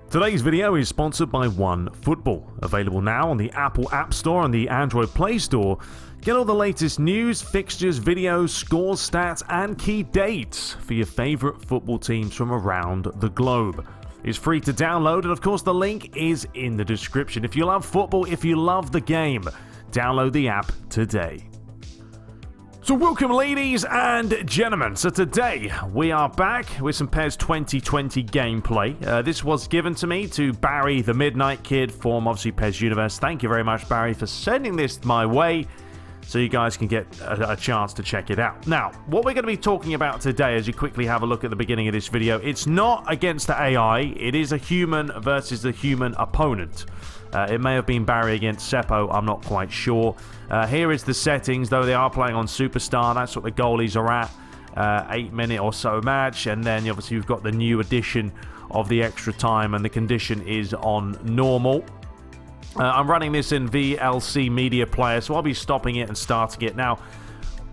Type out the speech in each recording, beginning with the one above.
Today's video is sponsored by OneFootball, available now on the Apple App Store and the Android Play Store. Get all the latest news, fixtures, videos, scores, stats, and key dates for your favorite football teams from around the globe. It's free to download, and of course the link is in the description. If you love football, if you love the game, download the app today. So welcome, ladies and gentlemen. So today we are back with some PES 2020 gameplay. This was given to me to Barry, TheMidniteKid from obviously PES Universe. Thank you very much, Barry, for sending this my way so you guys can get a chance to check it out. Now, what we're going to be talking about today, as you quickly have a look at the beginning of this video, it's not against the AI. It is a human versus the human opponent. It may have been Barry against Seppo, I'm not quite sure. Here is the settings, though they are playing on Superstar. That's what the goalies are at. 8-minute or so match, and then obviously you've got the new addition of the extra time, and the condition is on normal. I'm running this in VLC Media Player, so I'll be stopping it and starting it. Now,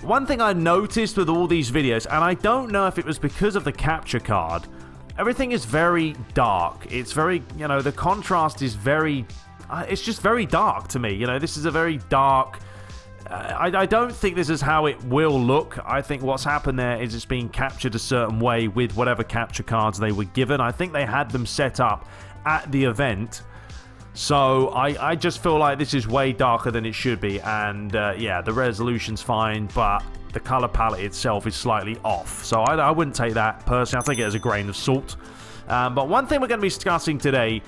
one thing I noticed with all these videos, and I don't know if it was because of the capture card, everything is very dark. It's very, the contrast is very... it's just very dark to me. This is a very dark... I don't think this is how it will look. I think what's happened there is it's being captured a certain way with whatever capture cards they were given. I think they had them set up at the event. So I just feel like this is way darker than it should be. And yeah, the resolution's fine, but the color palette itself is slightly off. So I wouldn't take that personally. I take it as a grain of salt. But one thing we're going to be discussing today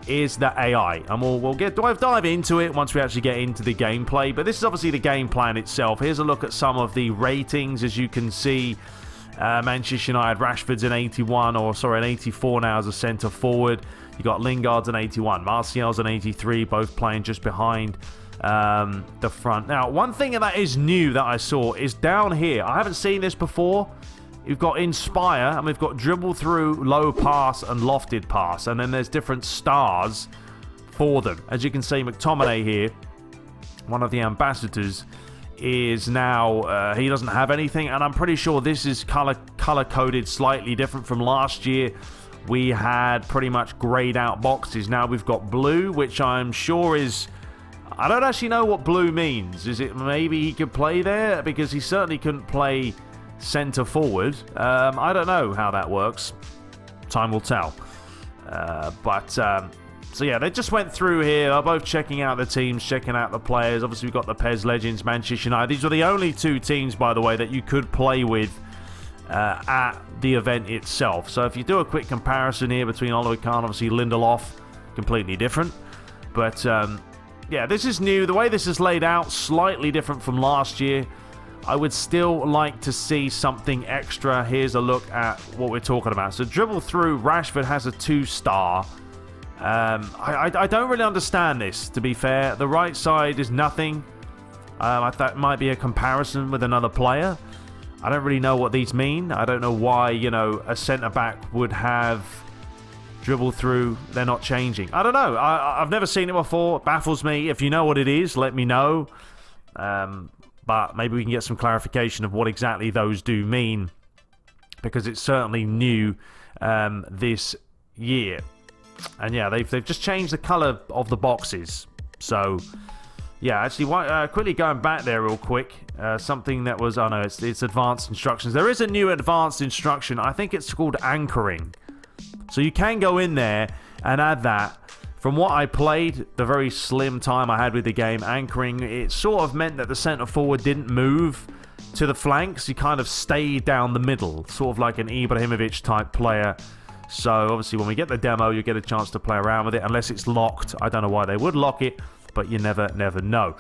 is the AI, and we'll dive into it once we actually get into the gameplay. But this is obviously the game plan itself. Here's a look at some of the ratings. As you can see, Manchester United, Rashford's an 81, or sorry, an 84 now as a centre forward. You got Lingard's an 81, Martial's an 83, both playing just behind the front. Now, one thing that is new that I saw is down here. I haven't seen this before. You've got Inspire, and we've got Dribble Through, Low Pass, and Lofted Pass. And then there's different stars for them. As you can see, McTominay here, one of the ambassadors, is now... he doesn't have anything, and I'm pretty sure this is color-coded slightly different from last year. We had pretty much grayed out boxes. Now we've got blue, which I'm sure is... I don't actually know what blue means. Is it maybe he could play there? Because he certainly couldn't play centre forward. I don't know how that works. Time will tell. So yeah, they just went through here. They're both checking out the teams, checking out the players. Obviously, we've got the PES Legends, Manchester United. These were the only two teams, by the way, that you could play with at the event itself. So if you do a quick comparison here between Oliver Kahn, obviously Lindelof, completely different. But yeah, this is new. The way this is laid out, slightly different from last year. I would still like to see something extra. Here's a look at what we're talking about. So Dribble Through, Rashford has a 2-star. I don't really understand this, to be fair. The right side is nothing. I thought it might be a comparison with another player. I don't really know what these mean. I don't know why, a centre-back would have Dribble Through. They're not changing. I don't know. I've never seen it before. It baffles me. If you know what it is, let me know. But maybe we can get some clarification of what exactly those do mean, because it's certainly new this year. And yeah, they've just changed the colour of the boxes. So yeah, actually, quickly going back there real quick, something that was, it's advanced instructions. There is a new advanced instruction. I think it's called anchoring. So you can go in there and add that. From what I played, the very slim time I had with the game, anchoring, it sort of meant that the centre forward didn't move to the flanks. He kind of stayed down the middle, sort of like an Ibrahimovic type player. So obviously when we get the demo, you get a chance to play around with it, unless it's locked. I don't know why they would lock it, but you never know.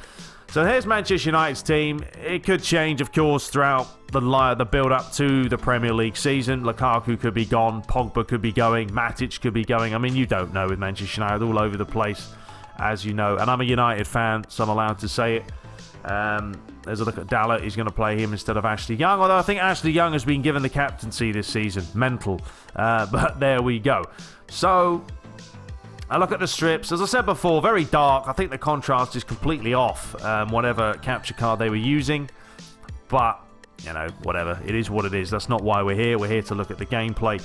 So here's Manchester United's team. It could change, of course, throughout the build-up to the Premier League season. Lukaku could be gone. Pogba could be going. Matic could be going. I mean, you don't know with Manchester United, all over the place, as you know. And I'm a United fan, so I'm allowed to say it. There's a look at Dalot. He's going to play him instead of Ashley Young, although I think Ashley Young has been given the captaincy this season. Mental. But there we go. So I look at the strips. As I said before, very dark. I think the contrast is completely off, whatever capture card they were using. But, whatever. It is what it is. That's not why we're here. We're here to look at the gameplay.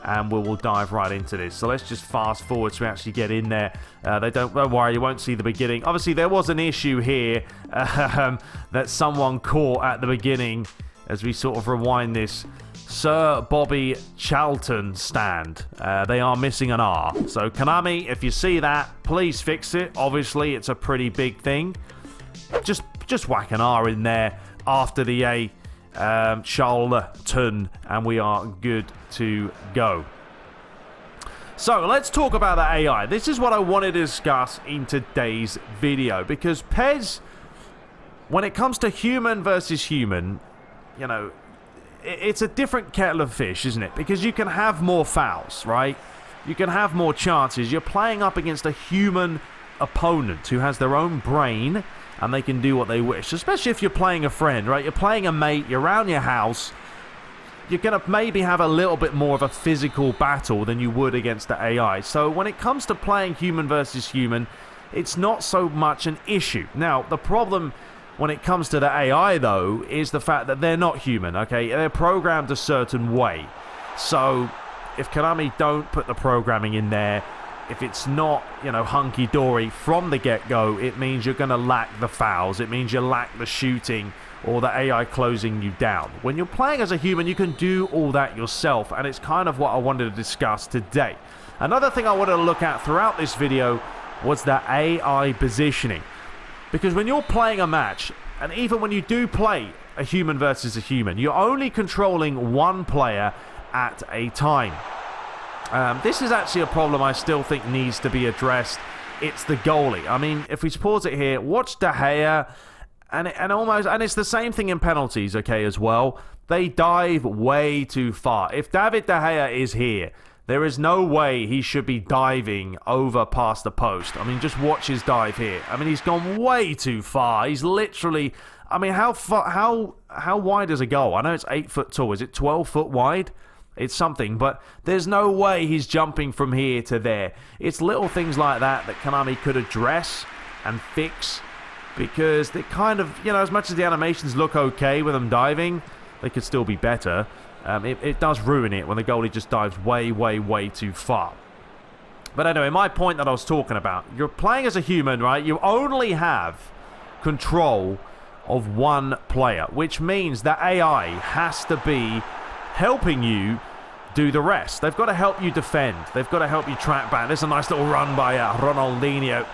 and we'll dive right into this. So let's just fast forward so we actually get in there. Don't worry, you won't see the beginning. Obviously, there was an issue here that someone caught at the beginning as we sort of rewind this. Sir Bobby Charlton stand. They are missing an R. So Konami, if you see that, please fix it. Obviously, it's a pretty big thing. Just whack an R in there after the A. Charlton, and we are good to go. So let's talk about the AI. This is what I want to discuss in today's video, because PES, when it comes to human versus human, you know, it's a different kettle of fish, isn't it? Because you can have more fouls, right? You can have more chances. You're playing up against a human opponent who has their own brain, and they can do what they wish, especially if you're playing a friend, right? You're playing a mate, you're around your house, you're going to maybe have a little bit more of a physical battle than you would against the AI. So when it comes to playing human versus human, it's not so much an issue. Now, the problem when it comes to the AI, though, is the fact that they're not human, okay? They're programmed a certain way. So if Konami don't put the programming in there, if it's not, you know, hunky-dory from the get-go, it means you're going to lack the fouls. It means you lack the shooting or the AI closing you down. When you're playing as a human, you can do all that yourself, and it's kind of what I wanted to discuss today. Another thing I wanted to look at throughout this video was the AI positioning. Because when you're playing a match, and even when you do play a human versus a human, you're only controlling one player at a time. This is actually a problem I still think needs to be addressed. It's the goalie. I mean, if we pause it here, watch De Gea, and it's the same thing in penalties, okay, as well. They dive way too far. If David De Gea is here, there is no way he should be diving over past the post. I mean, just watch his dive here. I mean, he's gone way too far. He's literally, I mean, how wide is a goal? I know it's 8 foot tall. Is it 12 foot wide? It's something, but there's no way he's jumping from here to there. It's little things like that that Konami could address and fix, because they kind of, you know, as much as the animations look okay with them diving, they could still be better. It does ruin it when the goalie just dives way, way, way too far. But anyway, my point that I was talking about, you're playing as a human, right? You only have control of one player, which means that AI has to be helping you do the rest. They've got to help you defend. They've got to help you track back. There's a nice little run by Ronaldinho,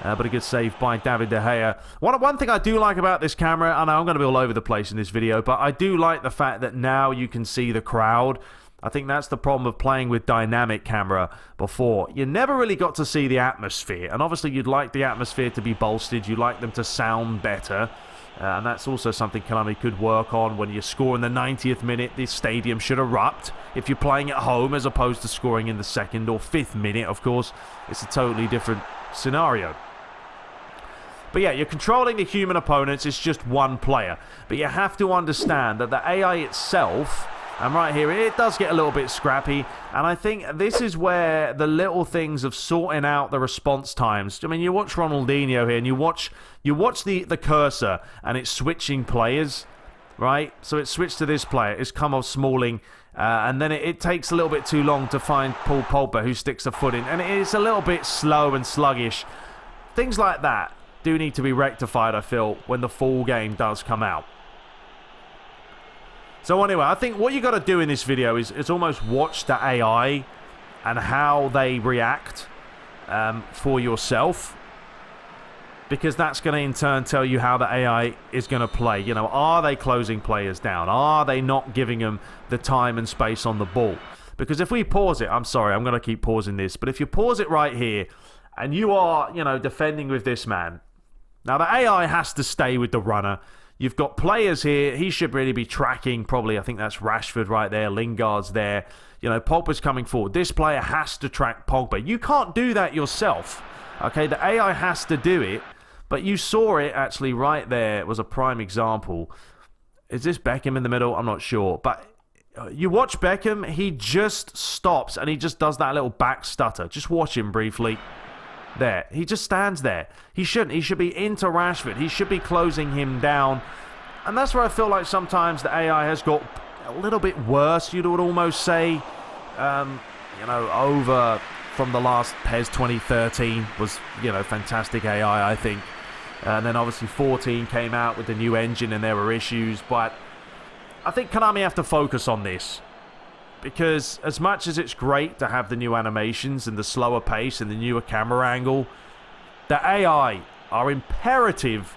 but a good save by David De Gea. One thing I do like about this camera, and I'm going to be all over the place in this video, but I do like the fact that now you can see the crowd. I think that's the problem of playing with dynamic camera before. You never really got to see the atmosphere, and obviously you'd like the atmosphere to be bolstered. You'd like them to sound better. And that's also something Konami could work on. When you score in the 90th minute, the stadium should erupt. If you're playing at home as opposed to scoring in the 2nd or 5th minute, of course, it's a totally different scenario. But yeah, you're controlling the human opponents. It's just one player. But you have to understand that the AI itself, and right here, it does get a little bit scrappy. And I think this is where the little things of sorting out the response times. I mean, you watch Ronaldinho here, and you watch the cursor, and it's switching players, right? So it's switched to this player. It's come off Smalling. And then it takes a little bit too long to find Paul Pogba, who sticks a foot in. And it's a little bit slow and sluggish. Things like that do need to be rectified, I feel, when the full game does come out. So anyway, I think what you got to do in this video is almost watch the AI and how they react for yourself, because that's going to in turn tell you how the AI is going to play. You know, are they closing players down? Are they not giving them the time and space on the ball? Because if we pause it, I'm sorry, I'm going to keep pausing this, but if you pause it right here and you are, you know, defending with this man, now the AI has to stay with the runner. You've got players here. He should really be tracking, probably. I think that's Rashford right there. Lingard's there. You know, Pogba's coming forward. This player has to track Pogba. You can't do that yourself. Okay, the AI has to do it. But you saw it actually right there. It was a prime example. Is this Beckham in the middle? I'm not sure. But you watch Beckham. He just stops and he just does that little back stutter. Just watch him briefly. There. He just stands there. He shouldn't. He should be into Rashford. He should be closing him down. And that's where I feel like sometimes the AI has got a little bit worse, you would almost say. over from the last PES 2013 was, fantastic AI, I think. And then obviously 14 came out with the new engine and there were issues. But I think Konami have to focus on this. Because as much as it's great to have the new animations and the slower pace and the newer camera angle, the AI are imperative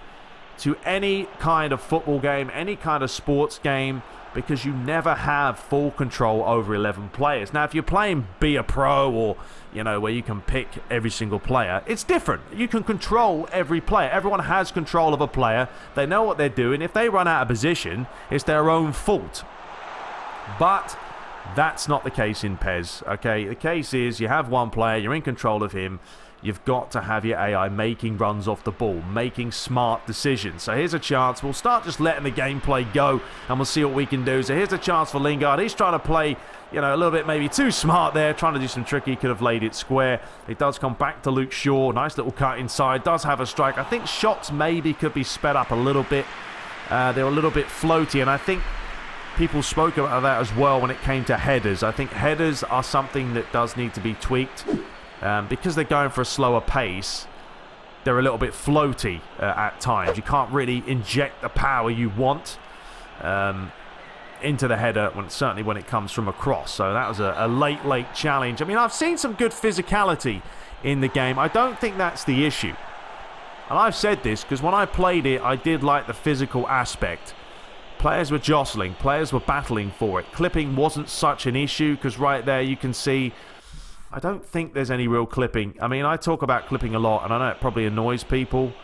to any kind of football game, any kind of sports game, because you never have full control over 11 players. Now, if you're playing Be a Pro or, where you can pick every single player, it's different. You can control every player. Everyone has control of a player. They know what they're doing. If they run out of position, it's their own fault. But that's not the case in PES, okay? The case is you have one player, you're in control of him. You've got to have your AI making runs off the ball, making smart decisions. So here's a chance. We'll start just letting the gameplay go, and we'll see what we can do. So here's a chance for Lingard. He's trying to play, a little bit maybe too smart there, trying to do some tricky. Could have laid it square. It does come back to Luke Shaw. Nice little cut inside. Does have a strike. I think shots maybe could be sped up a little bit. They were a little bit floaty, and I think people spoke about that as well when it came to headers. I think headers are something that does need to be tweaked. Because they're going for a slower pace, they're a little bit floaty at times. You can't really inject the power you want into the header, certainly when it comes from across. So that was a late challenge. I mean, I've seen some good physicality in the game. I don't think that's the issue. And I've said this because when I played it, I did like the physical aspect. Players were jostling. Players were battling for it. Clipping wasn't such an issue because right there you can see I don't think there's any real clipping. I mean, I talk about clipping a lot, and I know it probably annoys people.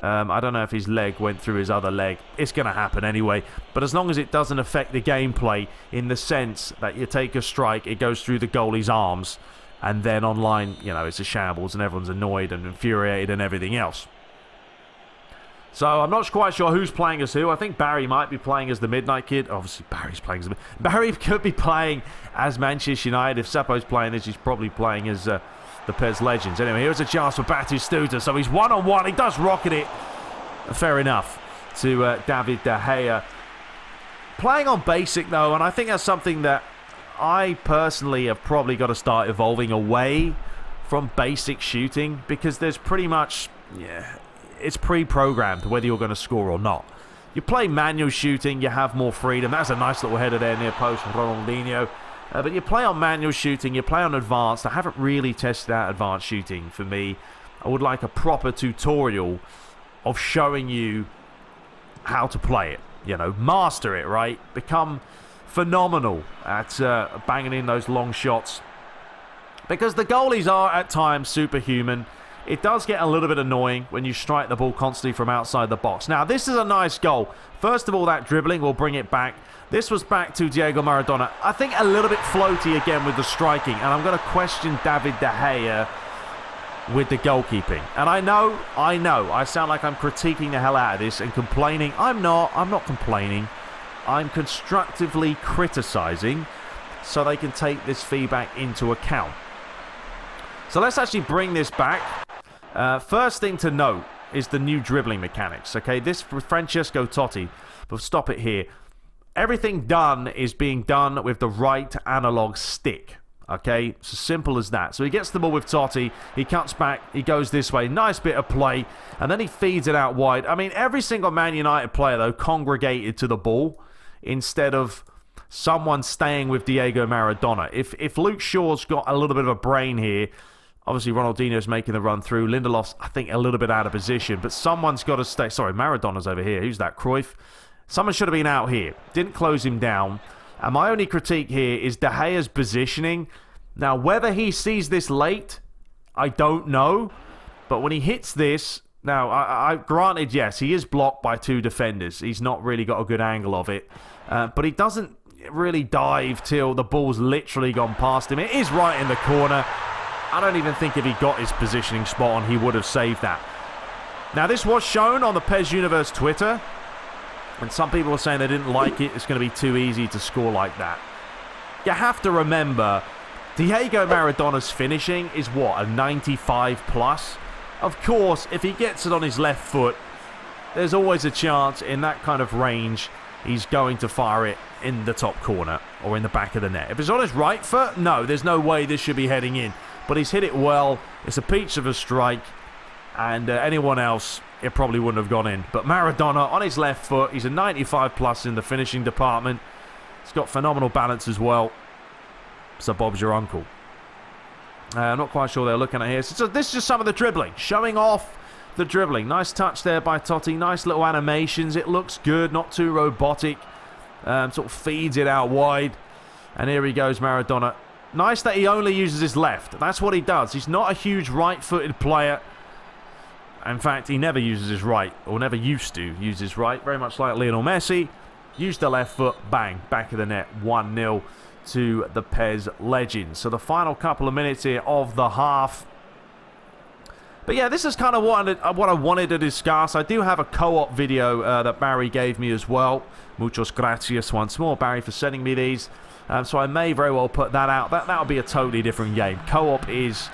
I don't know if his leg went through his other leg. It's going to happen anyway. But as long as it doesn't affect the gameplay in the sense that you take a strike, it goes through the goalie's arms, and then online, it's a shambles, and everyone's annoyed and infuriated and everything else. So I'm not quite sure who's playing as who. I think Barry might be playing as the Midnight Kid. Obviously, Barry's playing as Barry could be playing as Manchester United. If Seppo's playing this, he's probably playing as the PES Legends. Anyway, here's a chance for Batistuta. So he's one-on-one. He does rocket it. Fair enough to David De Gea. Playing on basic, though, and I think that's something that I personally have probably got to start evolving away from basic shooting because there's pretty much... it's pre-programmed whether you're going to score or not. You play manual shooting, you have more freedom. That's a nice little header there near post from Ronaldinho. But you play on manual shooting, you play on advanced. I haven't really tested out advanced shooting for me. I would like a proper tutorial of showing you how to play it. Master it, right? Become phenomenal at banging in those long shots. Because the goalies are at times superhuman. It does get a little bit annoying when you strike the ball constantly from outside the box. Now, this is a nice goal. First of all, that dribbling will bring it back. This was back to Diego Maradona. I think a little bit floaty again with the striking. And I'm going to question David De Gea with the goalkeeping. And I know, I sound like I'm critiquing the hell out of this and complaining. I'm not complaining. I'm constructively criticising so they can take this feedback into account. So let's actually bring this back. First thing to note is the new dribbling mechanics. Okay, this for Francesco Totti. We'll stop it here. Everything done is being done with the right analog stick. Okay, it's as simple as that. So he gets the ball with Totti. He cuts back. He goes this way. Nice bit of play. And then he feeds it out wide. I mean, every single Man United player, though, congregated to the ball instead of someone staying with Diego Maradona. If Luke Shaw's got a little bit of a brain here, obviously Ronaldinho's making the run through. Lindelof's, I think, a little bit out of position. But someone's got to stay. Sorry, Maradona's over here. Who's that? Cruyff? Someone should have been out here. Didn't close him down. And my only critique here is De Gea's positioning. Now, whether he sees this late, I don't know. But when he hits this... Now, I granted, yes, he is blocked by two defenders. He's not really got a good angle of it. But he doesn't really dive till the ball's literally gone past him. It is right in the corner. I don't even think if he got his positioning spot on, he would have saved that. Now, this was shown on the PES Universe Twitter. And some people were saying they didn't like it. It's going to be too easy to score like that. You have to remember, Diego Maradona's finishing is what, a 95 plus? Of course, if he gets it on his left foot, there's always a chance in that kind of range he's going to fire it in the top corner or in the back of the net. If it's on his right foot, no, there's no way this should be heading in. But he's hit it well. It's a peach of a strike. And anyone else, it probably wouldn't have gone in. But Maradona on his left foot. He's a 95 plus in the finishing department. He's got phenomenal balance as well. So Bob's your uncle. I'm not quite sure they're looking at here. So this is just some of the dribbling. Showing off the dribbling. Nice touch there by Totti. Nice little animations. It looks good. Not too robotic. Sort of feeds it out wide. And here he goes, Maradona. Nice that he only uses his left. That's what he does. He's not a huge right-footed player. In fact, he never uses his right, or never used to use his right. Very much like Lionel Messi. Used the left foot, bang, back of the net, 1-0 to the PES Legends. So the final couple of minutes here of the half. But yeah, this is kind of what I wanted to discuss. I do have a co-op video that Barry gave me as well. Muchos gracias once more, Barry, for sending me these. So I may very well put that out. That'll be a totally different game. Co-op is,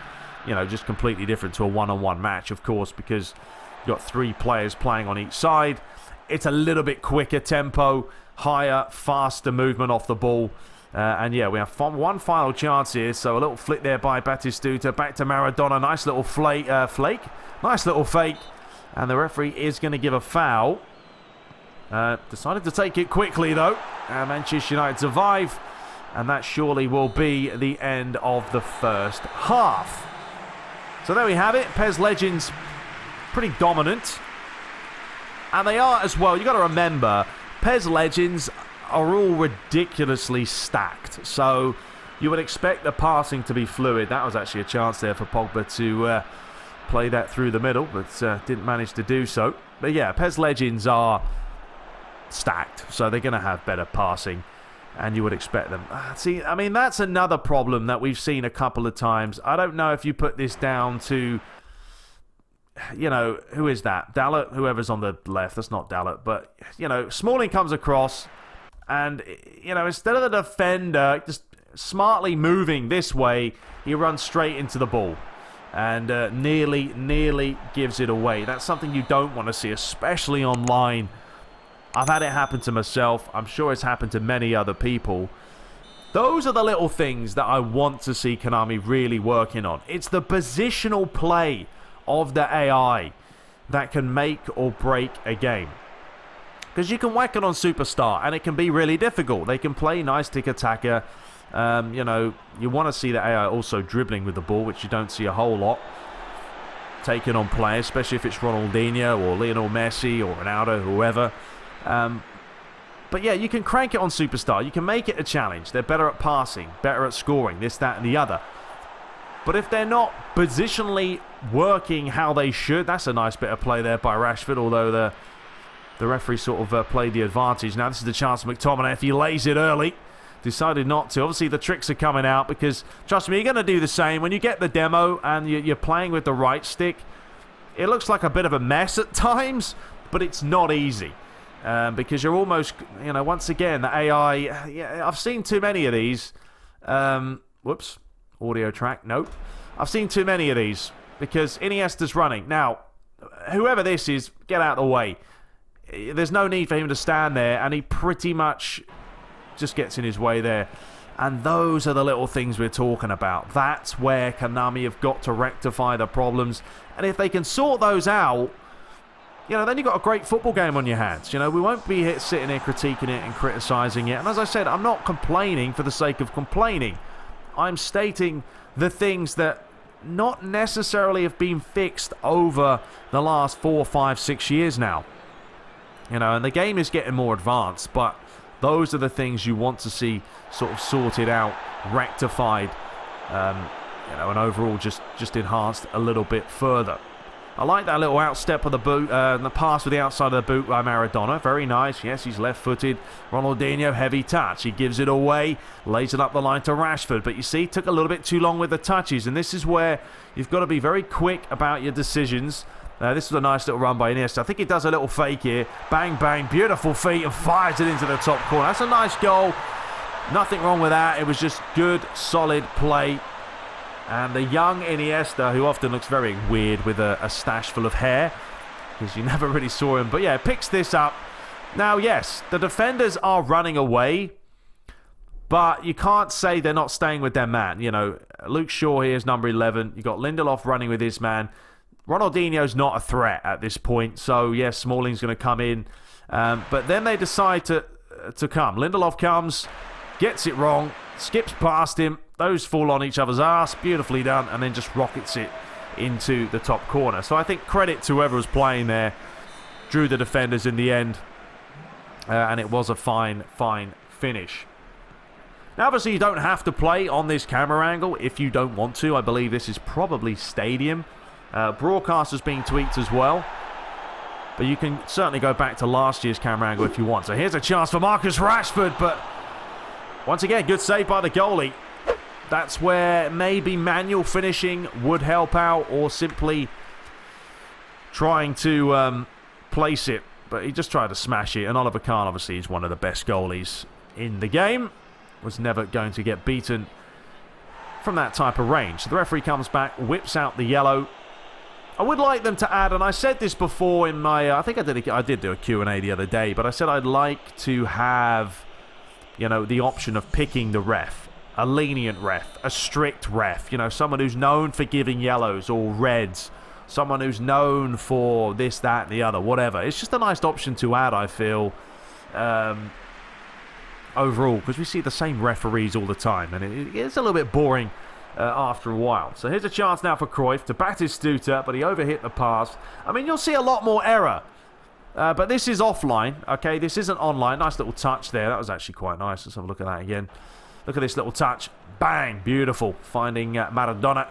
you know, just completely different to a one-on-one match, of course, because you've got 3 players playing on each side. It's a little bit quicker tempo, higher, faster movement off the ball. And yeah, we have one final chance here. So a little flick there by Batistuta. Back to Maradona. Nice little flake. Nice little fake. And the referee is going to give a foul. Decided to take it quickly, though. Manchester United survive. And that surely will be the end of the first half. So there we have it. PES Legends pretty dominant. And they are as well. You've got to remember, PES Legends are all ridiculously stacked. So you would expect the passing to be fluid. That was actually a chance there for Pogba to play that through the middle, but didn't manage to do so. But yeah, PES Legends are stacked, so they're going to have better passing, and you would expect them. See, I mean, that's another problem that we've seen a couple of times. I don't know if you put this down to, you know, who is that? Dalot, whoever's on the left. That's not Dalot, but, you know, Smalling comes across, and, you know, instead of the defender just smartly moving this way, he runs straight into the ball and nearly gives it away. That's something you don't want to see, especially online. I've had it happen to myself. I'm sure it's happened to many other people. Those are the little things that I want to see Konami really working on. It's the positional play of the AI that can make or break a game. Because you can whack it on Superstar and it can be really difficult. They can play nice tiki-taka. You know, you want to see the AI also dribbling with the ball, which you don't see a whole lot. Taking on players, especially if it's Ronaldinho or Lionel Messi or Ronaldo, whoever. But yeah, you can crank it on Superstar. You can make it a challenge. They're better at passing, better at scoring, this, that, and the other. But if they're not positionally working how they should, that's a nice bit of play there by Rashford, although the referee sort of played the advantage. Now this is the chance for McTominay. If he lays it early, decided not to. Obviously the tricks are coming out because, trust me, you're going to do the same. When you get the demo and you're playing with the right stick, it looks like a bit of a mess at times, but it's not easy. Because you're almost, you know, once again, the AI, yeah, I've seen too many of these. Whoops, audio track, nope. I've seen too many of these because Iniesta's running. Now, whoever this is, get out of the way. There's no need for him to stand there, and he pretty much just gets in his way there. And those are the little things we're talking about. That's where Konami have got to rectify the problems. And if they can sort those out, you know, then you've got a great football game on your hands. You know, we won't be sitting here critiquing it and criticising it. And as I said, I'm not complaining for the sake of complaining. I'm stating the things that not necessarily have been fixed over the last 4, 5, 6 years now. You know, and the game is getting more advanced, but those are the things you want to see sort of sorted out, rectified, you know, and overall just enhanced a little bit further. I like that little outstep of the boot, the pass with the outside of the boot by Maradona. Very nice. Yes, he's left-footed. Ronaldinho, heavy touch. He gives it away, lays it up the line to Rashford. But you see, took a little bit too long with the touches. And this is where you've got to be very quick about your decisions. This was a nice little run by Iniesta. I think he does a little fake here. Bang, bang. Beautiful feet and fires it into the top corner. That's a nice goal. Nothing wrong with that. It was just good, solid play. And the young Iniesta, who often looks very weird with a stash full of hair, because you never really saw him. But yeah, picks this up. Now, yes, the defenders are running away, but you can't say they're not staying with their man. You know, Luke Shaw here is number 11. You've got Lindelof running with his man. Ronaldinho's not a threat at this point, so yes, Smalling's going to come in. But then they decide to come. Lindelof comes, gets it wrong, skips past him. Those fall on each other's ass. Beautifully done, and then just rockets it into the top corner. So I think credit to whoever was playing there. Drew the defenders in the end. And it was a fine finish. Now, obviously, you don't have to play on this camera angle if you don't want to. I believe this is probably Stadium. Broadcast is being tweaked as well. But you can certainly go back to last year's camera angle if you want. So here's a chance for Marcus Rashford. But once again, good save by the goalie. That's where maybe manual finishing would help out, or simply trying to place it. But he just tried to smash it. And Oliver Kahn, obviously, is one of the best goalies in the game. Was never going to get beaten from that type of range. So the referee comes back, whips out the yellow. I would like them to add, and I said this before in my... I think I did do a Q&A the other day, but I said I'd like to have, you know, the option of picking the ref. A lenient ref, a strict ref. You know, someone who's known for giving yellows or reds. Someone who's known for this, that, and the other, whatever. It's just a nice option to add, I feel, overall, because we see the same referees all the time, and it gets a little bit boring after a while. So here's a chance now for Cruyff to Batistuta, but he overhit the pass. I mean, you'll see a lot more error, but this is offline, okay? This isn't online. Nice little touch there. That was actually quite nice. Let's have a look at that again. Look at this little touch. Bang! Beautiful. Finding Maradona.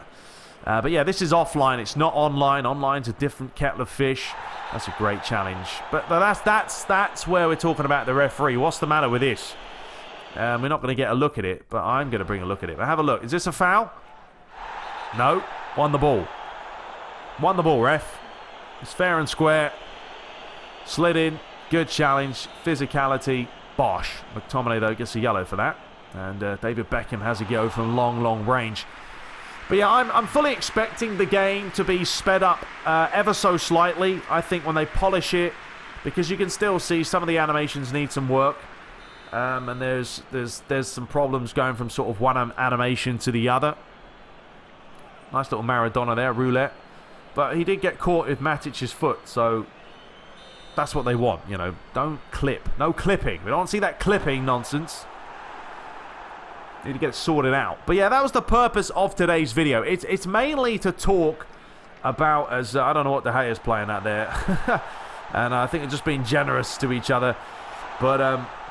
But yeah, this is offline. It's not online. Online's a different kettle of fish. That's a great challenge. But that's where we're talking about the referee. What's the matter with this? We're not going to get a look at it, but I'm going to bring a look at it. But have a look. Is this a foul? No. Won the ball. Won the ball, ref. It's fair and square. Slid in. Good challenge. Physicality. Bosh. McTominay, though, gets a yellow for that. And David Beckham has a go from long range. But yeah, I'm fully expecting the game to be sped up ever so slightly. I think when they polish it, because you can still see some of the animations need some work, and there's some problems going from sort of one animation to the other. Nice little Maradona there, roulette, but he did get caught with Matic's foot, so that's what they want. You know, don't clip, no clipping. We don't see that clipping nonsense. Need to get it sorted out. But yeah, that was the purpose of today's video. It's mainly to talk about, as I don't know what the haters playing out there, and I think they're just being generous to each other. But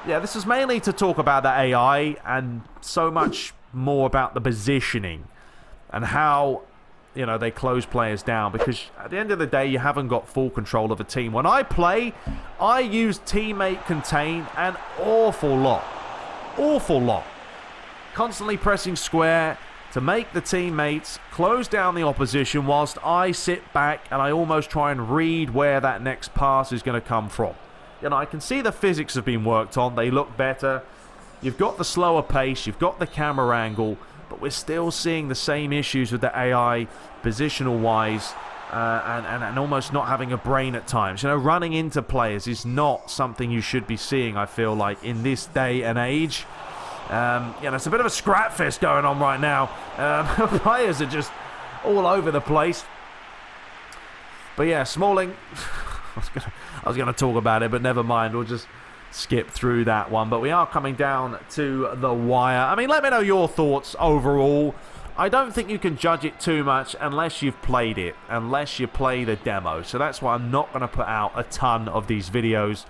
yeah, this is mainly to talk about the AI and so much more about the positioning and how, you know, they close players down, because at the end of the day, you haven't got full control of a team. When I play, I use teammate contain an awful lot. Awful lot. Constantly pressing square to make the teammates close down the opposition whilst I sit back and I almost try and read where that next pass is going to come from. You know, I can see the physics have been worked on. They look better. You've got the slower pace. You've got the camera angle. But we're still seeing the same issues with the AI, positional-wise, and almost not having a brain at times. You know, running into players is not something you should be seeing, I feel like, in this day and age. You know, it's a bit of a scrap fest going on right now. Players are just all over the place. But yeah, Smalling, I was gonna talk about it, but never mind. We'll just skip through that one. But we are coming down to the wire. I mean, let me know your thoughts overall. I don't think you can judge it too much unless you've played it, unless you play the demo. So that's why I'm not going to put out a ton of these videos.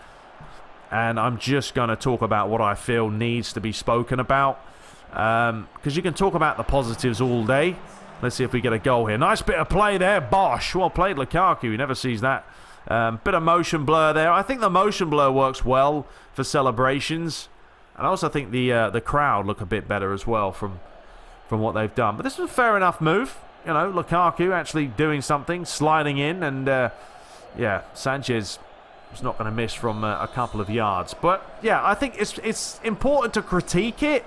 And I'm just going to talk about what I feel needs to be spoken about. Because you can talk about the positives all day. Let's see if we get a goal here. Nice bit of play there. Bosh. Well played, Lukaku. He never sees that. Bit of motion blur there. I think the motion blur works well for celebrations. And I also think the crowd look a bit better as well from what they've done. But this was a fair enough move. You know, Lukaku actually doing something, sliding in. And, yeah, Sanchez... It's not going to miss from a couple of yards. But, yeah, I think it's important to critique it.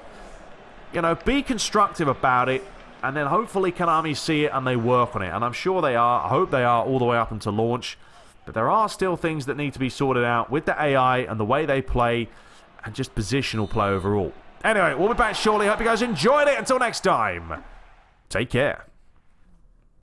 You know, be constructive about it. And then hopefully Konami see it and they work on it. And I'm sure they are. I hope they are all the way up until launch. But there are still things that need to be sorted out with the AI and the way they play and just positional play overall. Anyway, we'll be back shortly. Hope you guys enjoyed it. Until next time, take care.